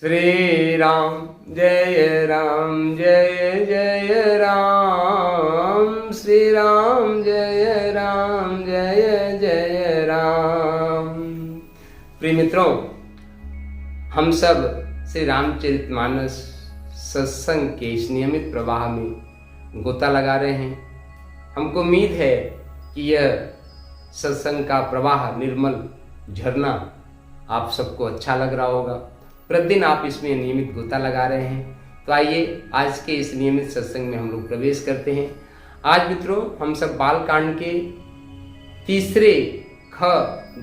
श्री राम जय जय राम, श्री राम जय जय राम। प्रिय मित्रों, हम सब श्री रामचरितमानस सत्संग के इस नियमित प्रवाह में गोता लगा रहे हैं। हमको उम्मीद है कि यह सत्संग का प्रवाह निर्मल झरना आप सबको अच्छा लग रहा होगा। प्रतिदिन आप इसमें नियमित गोता लगा रहे हैं। तो आइए आज के इस नियमित सत्संग में हम लोग प्रवेश करते हैं। आज मित्रों हम सब बाल कांड के तीसरे ख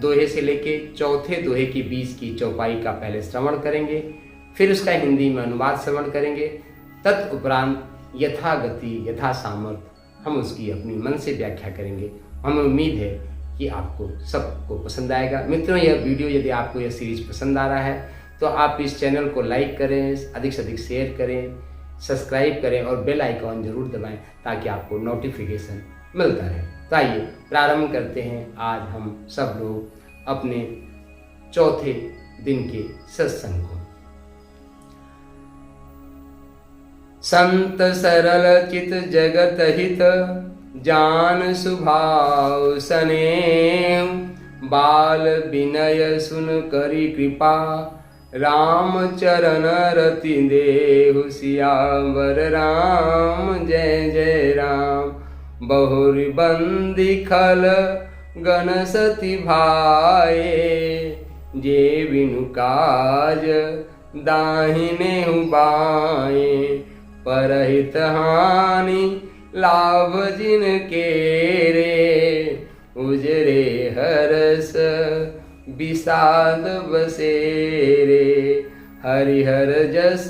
दोहे से लेके चौथे दोहे के बीच की चौपाई का पहले श्रवण करेंगे, फिर उसका हिंदी में अनुवाद श्रवण करेंगे। तत्उपरांत यथागति यथा सामर्थ्य हम उसकी अपनी मन से व्याख्या करेंगे। हमें उम्मीद है कि आपको सबको पसंद आएगा। मित्रों, यह वीडियो यदि आपको यह सीरीज पसंद आ रहा है तो आप इस चैनल को लाइक करें, अधिक से अधिक शेयर करें, सब्सक्राइब करें और बेल आइकॉन जरूर दबाएं ताकि आपको नोटिफिकेशन मिलता रहे। तो आइए प्रारंभ करते हैं आज हम सब लोग अपने चौथे दिन के सत्संग को। संत सरल चित जगत हित, जान सुभाव स्नेह, बाल विनय सुन करी कृपा, राम चरण रति देहु सियावर राम जय जय राम। बहुरी बंदी खल गण सती भाए, जे बिनु काज दाहिने बाए, परहित हानि लाभ जिन केरे, उजरे हरस विषाद बसेरे, हरिहर जस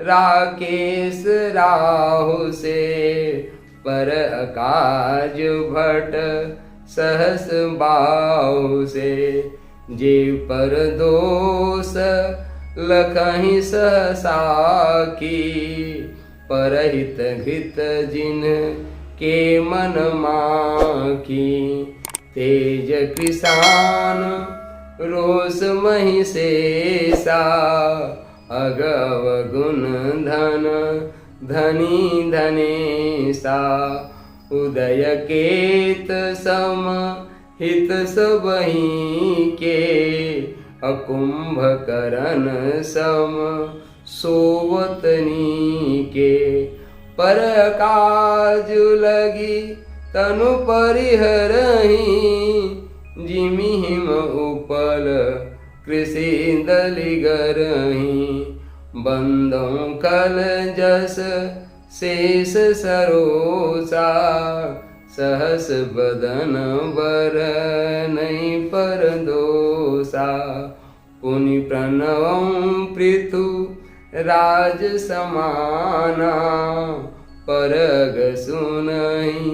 राकेश राहु से, पर अकाज भट सहस बाहु से, जे पर दोष लखहि सहसा की, परहित घृत जिन के मन माखी, तेज किसान रोष महि शेषा, अगव गुण धन धनी धनेशा, उदय केत सम हित सबहि के, अकुंभकरण सम सोवतनी के, पर काज लगी तनु परिहरहि, जिमि हिम उपल कृषि दलिगरहि, बंदों कल जस शेष सरोसा, सहस बदन बर नहीं पर दोषा, पुनि प्रणवं पृथु राज समाना, परग सुनहि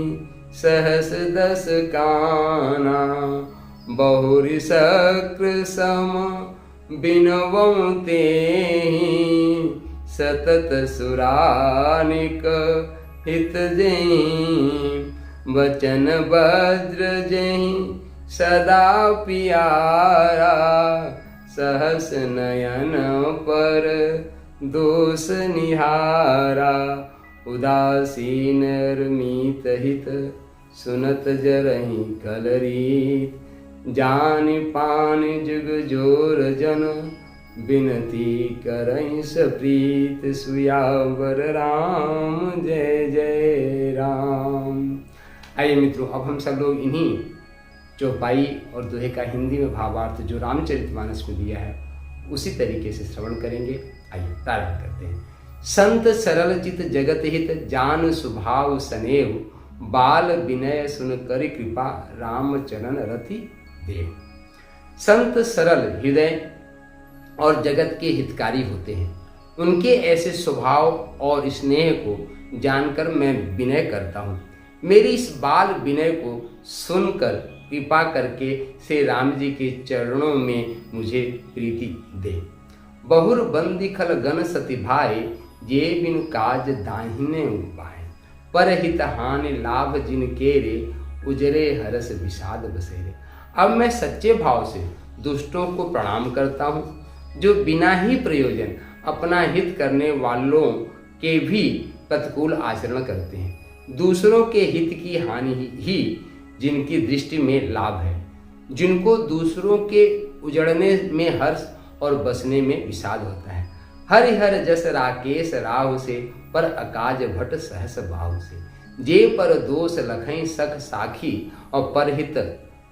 सहस दस काना, बहुरी शक्र सम बिनवं तेहि, सतत सुरानिक हित जेहि, वचन वज्र जेहि सदा पियारा, सहस नयन पर दोष निहारा, उदासीन मीत हित सुनत जरहि कलरीत, जानि पानि जुग जोर जन, बिनती करहि सप्रीत, सुयावर राम जय जय राम। आइए मित्रों, अब हम सब लोग इन्हीं चौपाई और दोहे का हिंदी में भावार्थ जो रामचरितमानस में दिया है उसी तरीके से श्रवण करेंगे। आइए प्रारंभ करते हैं। संत सरल चित जगत हित, जान सुभाव स्नेह, बाल विनय सुन करि कृपा, राम चरण रति देव। संत सरल हृदय और जगत के हितकारी होते हैं। उनके ऐसे स्वभाव और स्नेह को जानकर मैं विनय करता हूँ। मेरी इस बाल विनय को सुनकर कृपा करके श्री राम जी के चरणों में मुझे प्रीति दे। बहुर बंदी खल गण सती भाई, जे बिन काज दाहिने उपाय, पर हित हानि लाभ जिन केरे, उजरे हरस विषाद बसेरे। अब मैं सच्चे भाव से दुष्टों को प्रणाम करता हूँ, जो बिना ही प्रयोजन अपना हित करने वालों के भी प्रतिकूल आचरण करते हैं। दूसरों के हित की हानि ही जिनकी दृष्टि में लाभ है, जिनको दूसरों के उजड़ने में हर्ष और बसने में विषाद होता है। हरिहर जस राकेश राव से, पर अकाज भट सहस भाव से। जे पर दोष लखई सख साखी, और परहित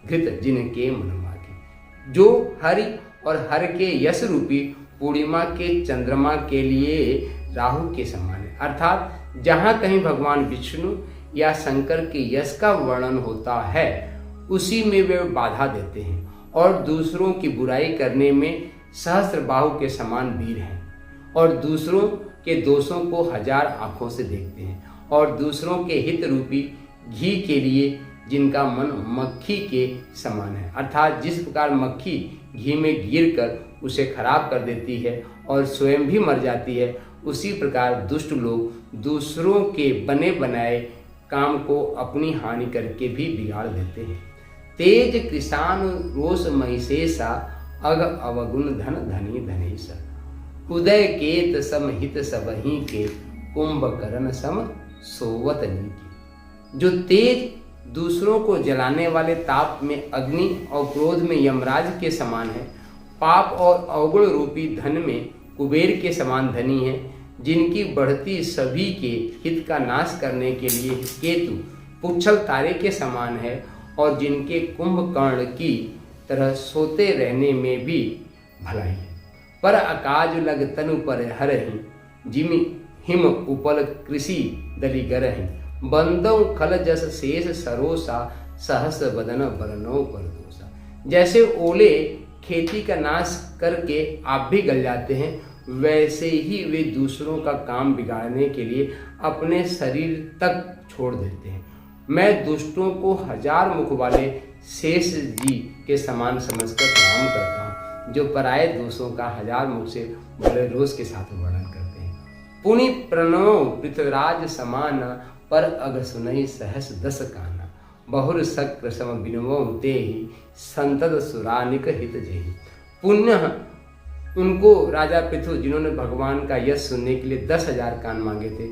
घृत जिनके मन माखी। जो हरि और हर के यश रूपी पूर्णिमा के चंद्रमा के लिए राहु के समान है। अर्थात जहाँ कहीं भगवान विष्णु या शंकर के यश का वर्णन होता है, उसी में वे बाधा देते हैं और दूसरों की बुराई करने में सहस्त्रबाहु के समान वीर हैं, और दूसरों के दोषों को हजार आंखों से देखते हैं, और दूसरों के हित रूपी घी के लिए जिनका मन मक्खी के समान है। अर्थात जिस प्रकार मक्खी घी में गिरकर उसे खराब कर देती है और स्वयं भी मर जाती है, उसी प्रकार दुष्ट लोग दूसरों के बने बनाए काम को अपनी हानि करके भी बिगाड़ देते हैं। तेज कृषाण रोष महिषेषा, अग अवगुण धन धनी धनेशा। उदय केत सम हित सबही के, कुंभकर्ण सम सोवत नीति। जो तेज दूसरों को जलाने वाले ताप में अग्नि और क्रोध में यमराज के समान है, पाप और अवगुण रूपी धन में कुबेर के समान धनी है, जिनकी बढ़ती सभी के हित का नाश करने के लिए केतु पुच्छल तारे के समान है, और जिनके कुंभकर्ण की तरह सोते रहने में भी भलाई है। पर अकाज लग तनु पर हरहि, जिमि हिम उपल कृषि दली गरहि। बंदौ खल जस शेष सरोसा, सहस बदन बरनौ परदोसा। जैसे ओले खेती का नाश करके आप भी गल जाते हैं, वैसे ही वे दूसरों का काम बिगाड़ने के लिए अपने शरीर तक छोड़ देते हैं। मैं दुष्टों को हजार मुख वाले शेष जी के समान समझकर प्रणाम करता हूँ, जो पराये दोषों का हजार मुख से बड़े रोष के साथ वर्णन करते हैं। पुनि प्रणव पृथ्वीराज समान, पर अग सुनई सहस दस काना। बहुर शक्र सम बिनवो तेहि, संतद सुरानिक हित जेहि। पुण्य उनको राजा पृथु, जिन्होंने भगवान का यश सुनने के लिए 10,000 कान मांगे थे,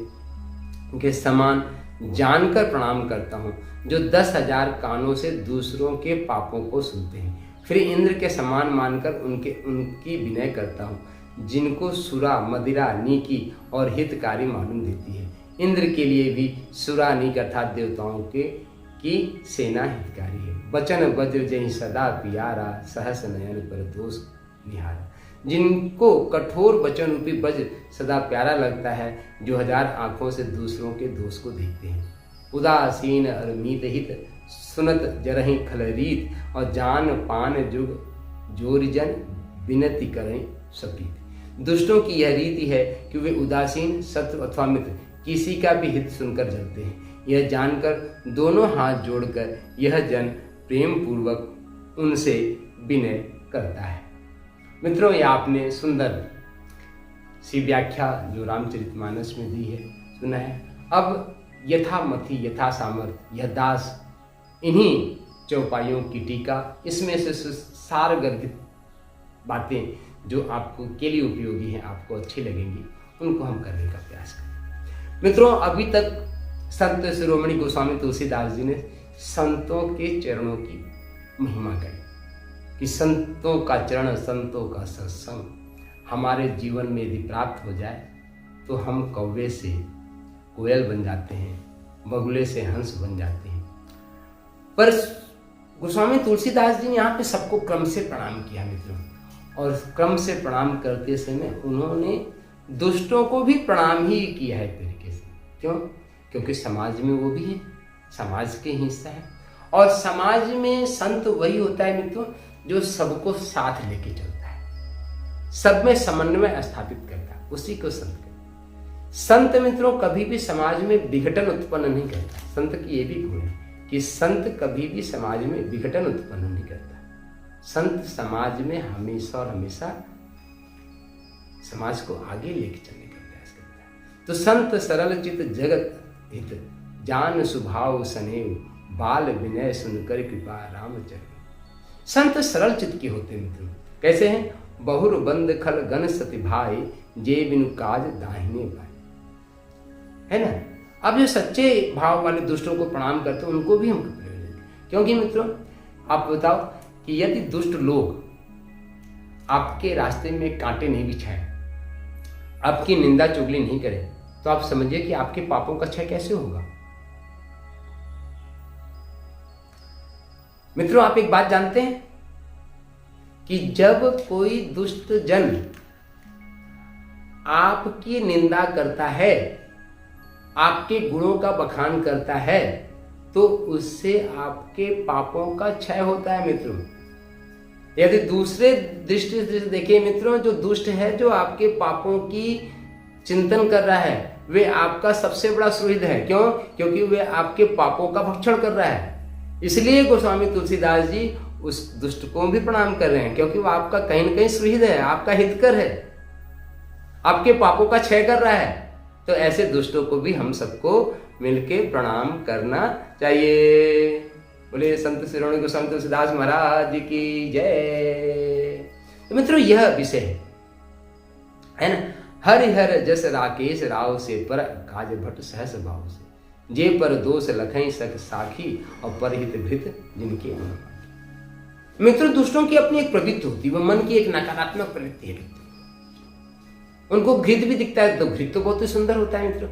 उनके समान जानकर प्रणाम करता हूँ, जो 10,000 कानों से दूसरों के पापों को सुनते हैं। फिर इंद्र के समान मानकर उनकी विनय करता हूँ, जिनको सुरा मदिरा नीकी और हितकारी मालूम देती है। इंद्र के लिए भी सुरा नीक अर्थात देवताओं की सेना हितकारी है। वचन वज्र जहि सदा पियारा, सहस नयन पर दोष निहारा। जिनको कठोर वचन रूपी वज्र सदा प्यारा लगता है, जो हजार आंखों से दूसरों के दोष को देखते हैं। उदासीन अरमीत हित, सुनत जरहि खलरीत। और जान पान जुग जोरिजन, विनती करें सपीत। दुष्टों की यह रीति है कि वे उदासीन, शत्रु अथवा मित्र किसी का भी हित सुनकर जलते हैं। यह जानकर दोनों हाथ जोड़कर यह जन प्रेम पूर्वक उनसे विनय करता है। मित्रों, ये आपने सुंदर सी व्याख्या जो रामचरितमानस में दी है, सुना है। अब यथामति यथा सामर्थ्य यह दास इन्हीं चौपाइयों की टीका, इसमें से सार गर्भित बातें जो आपको के लिए उपयोगी हैं, आपको अच्छी लगेंगी, उनको हम करने का प्रयास करें। मित्रों, अभी तक संत शिरोमणि गोस्वामी तुलसीदास जी ने संतों के चरणों की महिमा कही कि संतों का चरण, संतों का सत्संग हमारे जीवन में यदि प्राप्त हो जाए तो हम कौवे से कोयल बन जाते हैं, बगुले से हंस बन जाते हैं। पर गोस्वामी तुलसीदास जी ने यहाँ पे सबको क्रम से प्रणाम किया मित्रों, और क्रम से प्रणाम करते समय उन्होंने दुष्टों को भी प्रणाम ही किया है तरीके से। क्यों? क्योंकि समाज में वो भी है, समाज के हिस्सा है, और समाज में संत वही होता है मित्रों जो सबको साथ लेके चलता है, सब में समन्वय स्थापित करता है, उसी को संत कहते हैं। संत मित्रों कभी भी समाज में विघटन उत्पन्न नहीं करता। संत की ये भी गुण है कि संत कभी भी समाज में विघटन उत्पन्न नहीं करता। संत समाज में हमेशा और हमेशा समाज को आगे लेके चलने का प्रयास करता है। तो संत सरल चित जगत हित, जान सुभाव सनेव, बाल विनय सुनकर कृपा रामचरण। संत सरल चित्त के होते हैं मित्रों। कैसे हैं? बहुर बंद खल गण सति भाई, जे बिनु काज दाहिने भाई। है ना। अब जो सच्चे भाव वाले दुष्टों को प्रणाम करते हैं उनको भी हम कपड़े देंगे, क्योंकि मित्रों आप बताओ कि यदि दुष्ट लोग आपके रास्ते में कांटे नहीं बिछाए, आपकी निंदा चुगली नहीं करे, तो आप समझिए कि आपके पापों का क्षय कैसे होगा। मित्रों आप एक बात जानते हैं कि जब कोई दुष्ट जन आपकी निंदा करता है, आपके गुणों का बखान करता है, तो उससे आपके पापों का क्षय होता है। मित्रों यदि दूसरे दृष्टि से देखें मित्रों, जो दुष्ट है, जो आपके पापों की चिंतन कर रहा है, वे आपका सबसे बड़ा सुहृद है। क्यों? क्योंकि वे आपके पापों का भक्षण कर रहा है। इसलिए गोस्वामी तुलसीदास जी उस दुष्ट को भी प्रणाम कर रहे हैं, क्योंकि वो आपका कहीं न कहीं सुहृद है, आपका हितकर है, आपके पापों का क्षय कर रहा है। तो ऐसे दुष्टों को भी हम सबको मिलके प्रणाम करना चाहिए। बोले संत शिरोमणि गोस्वामी तुलसीदास महाराज की जय। तो मित्रों यह विषय है ना। हरिहर जस राकेश राव से, पर काज भट्ट सहस भाव से, जे पर दोष लखई सख साखी, और परहित भृत जिनके मन। मित्रों दुष्टों की अपनी एक प्रवृत्ति होती है, वो मन की एक नकारात्मक प्रवृत्ति है। उनको घृत भी दिखता है, तो घृत तो बहुत ही सुंदर होता है मित्रों,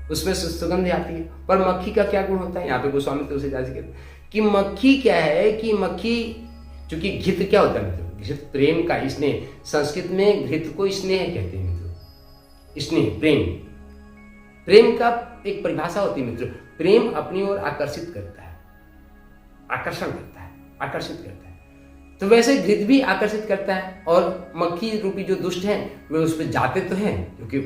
उसमें सुगंध आती है। पर मक्खी का क्या गुण होता है? यहाँ पे गोस्वामी तुलसीदास जी कहते हैं कि मक्खी क्या है कि मक्खी, चूंकि घृत क्या होता है मित्रों? घृत प्रेम का स्नेह, संस्कृत में घृत को स्नेह कहते हैं मित्रों। स्नेह प्रेम, प्रेम का एक परिभाषा होती है मित्रों। प्रेम अपनी ओर आकर्षित करता है, आकर्षण करता है, आकर्षित करता है। तो वैसे घृत भी आकर्षित करता है, और मक्खी रूपी जो दुष्ट हैं वे उस पर जाते तो हैं, क्योंकि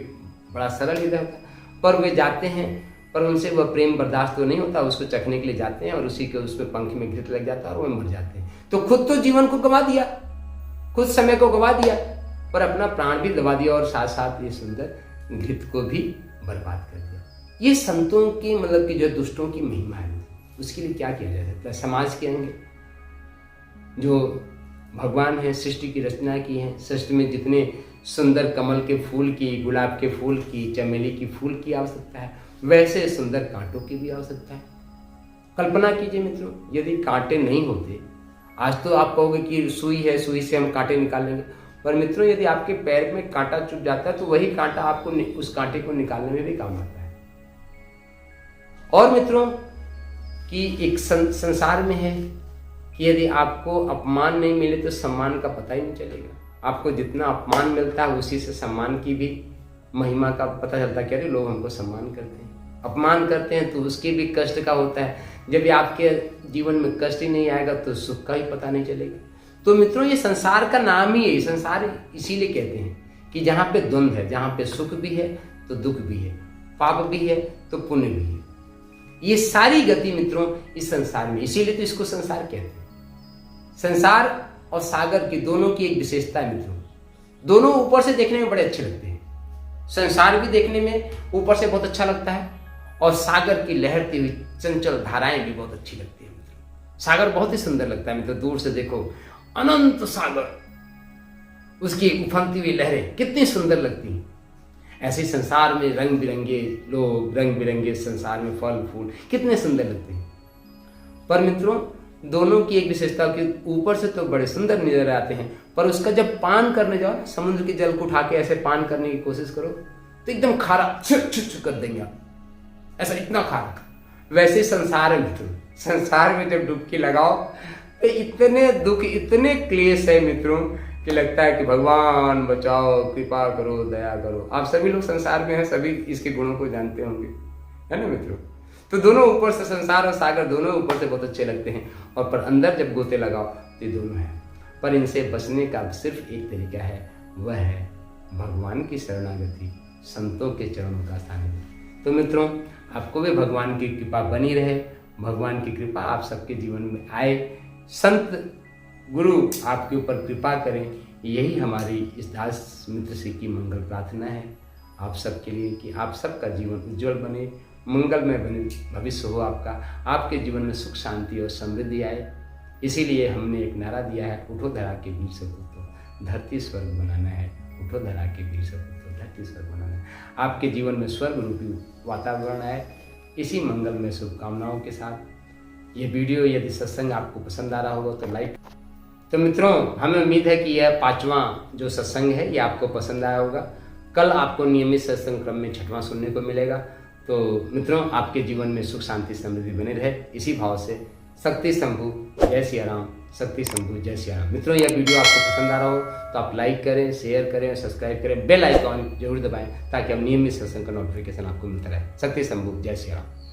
बड़ा सरल हृदय होता है, पर वे जाते हैं, पर उनसे वह प्रेम बर्दाश्त तो नहीं होता, उसको चखने के लिए जाते हैं, और उसी के उस पर पंख में घृत लग जाता है और वो मर जाते हैं। तो खुद तो जीवन को गंवा दिया, खुद समय को गंवा दिया, पर अपना प्राण भी गंवा दिया, और साथ साथ ये सुंदर घृत को भी बर्बाद कर दिया। ये संतों की मतलब कि जो दुष्टों की महिमा है, उसके लिए क्या किया जा सकता है? समाज के अंग जो भगवान है, सृष्टि की रचना की है, सृष्टि में जितने सुंदर कमल के फूल की, गुलाब के फूल की, चमेली की फूल की आवश्यकता है, वैसे सुंदर कांटों की भी आवश्यकता है। कल्पना कीजिए मित्रों, यदि कांटे नहीं होते, आज तो आप कहोगे कि सुई है, सुई से हम कांटे निकाल लेंगे, पर मित्रों यदि आपके पैर में कांटा चुभ जाता है तो वही कांटा आपको उस कांटे को निकालने में भी काम आता है। और मित्रों कि एक संसार में है कि यदि आपको अपमान नहीं मिले तो सम्मान का पता ही नहीं चलेगा। आपको जितना अपमान मिलता है उसी से सम्मान की भी महिमा का पता चलता है कि अरे लोग हमको सम्मान करते हैं। अपमान करते हैं तो उसके भी कष्ट का होता है। जब आपके जीवन में कष्ट ही नहीं आएगा तो सुख का ही पता नहीं चलेगा। तो मित्रों ये संसार का नाम ही है, संसार इसीलिए कहते हैं कि जहाँ पे द्वंद्व है, जहाँ पे सुख भी है तो दुख भी है, पाप भी है तो पुण्य भी है। ये सारी गति मित्रों इस संसार में, इसीलिए तो इसको संसार कहते हैं। संसार और सागर की दोनों की एक विशेषता है मित्रों, दोनों ऊपर से देखने में बड़े अच्छे लगते हैं। संसार भी देखने में ऊपर से बहुत अच्छा लगता है, और सागर की लहरती हुई चंचल धाराएं भी बहुत अच्छी लगती है मित्रों। सागर बहुत ही सुंदर लगता है मित्रों, दूर से देखो अनंत सागर, उसकी उफनती हुई लहरें कितनी सुंदर लगती हैं। ऐसे संसार में रंग बिरंगे लोग, रंग बिरंगे संसार में फल फूल कितने सुंदर लगते हैं। पर मित्रों दोनों की एक विशेषता कि ऊपर से तो बड़े सुंदर नजर आते हैं, पर उसका जब पान करने जाओ, समुद्र के जल को उठा के ऐसे पान करने की कोशिश करो तो एकदम खारा छुट कर देंगे आप, ऐसा इतना खारा। वैसे संसार में मित्रों, संसार में जब डुबकी लगाओ तो इतने दुख, इतने क्लेश है मित्रों कि लगता है कि भगवान बचाओ, कृपा करो, दया करो। आप सभी लोग संसार में हैं, सभी इसके गुणों को जानते होंगे, है ना मित्रों। तो दोनों ऊपर से, संसार और सागर दोनों ऊपर से बहुत अच्छे लगते हैं, और पर अंदर जब गोते लगाओ तो ये दोनों हैं। पर इनसे बचने का सिर्फ एक तरीका है, वह है भगवान की शरणागति, संतों के चरणों का सानिध्य। तो मित्रों आपको भी भगवान की कृपा बनी रहे, भगवान की कृपा आप सबके जीवन में आए, संत गुरु आपके ऊपर कृपा करें, यही हमारी इस दास मित्र से की मंगल प्रार्थना है आप सबके लिए, कि आप सबका जीवन उज्जवल बने, मंगलमय बने, भविष्य हो आपका, आपके जीवन में सुख शांति और समृद्धि आए। इसीलिए हमने एक नारा दिया है, उठो धरा के वीर सपूतो, धरती स्वर्ग बनाना है। उठो धरा के वीर सपूतो, धरती स्वर्ग बनाना है। आपके जीवन में स्वर्ग रूपी वातावरण है। इसी मंगल में शुभकामनाओं के साथ ये वीडियो, यदि सत्संग आपको पसंद आ रहा होगा तो लाइक। तो मित्रों, हमें उम्मीद है कि यह 5वां जो सत्संग है ये आपको पसंद आया होगा। कल आपको नियमित सत्संग क्रम में 6वां सुनने को मिलेगा। तो मित्रों, आपके जीवन में सुख शांति समृद्धि बनी रहे, इसी भाव से शक्ति शंभु जय सिया राम, शक्ति शंभु जय सिया राम। मित्रों, यह वीडियो आपको पसंद आ रहा हो तो आप लाइक करें, शेयर करें, सब्सक्राइब करें, बेल आइकॉन जरूर दबाएं ताकि अब नियमित सत्संग का नोटिफिकेशन आपको मिलता रहे। शक्ति शंभु जय सिया राम।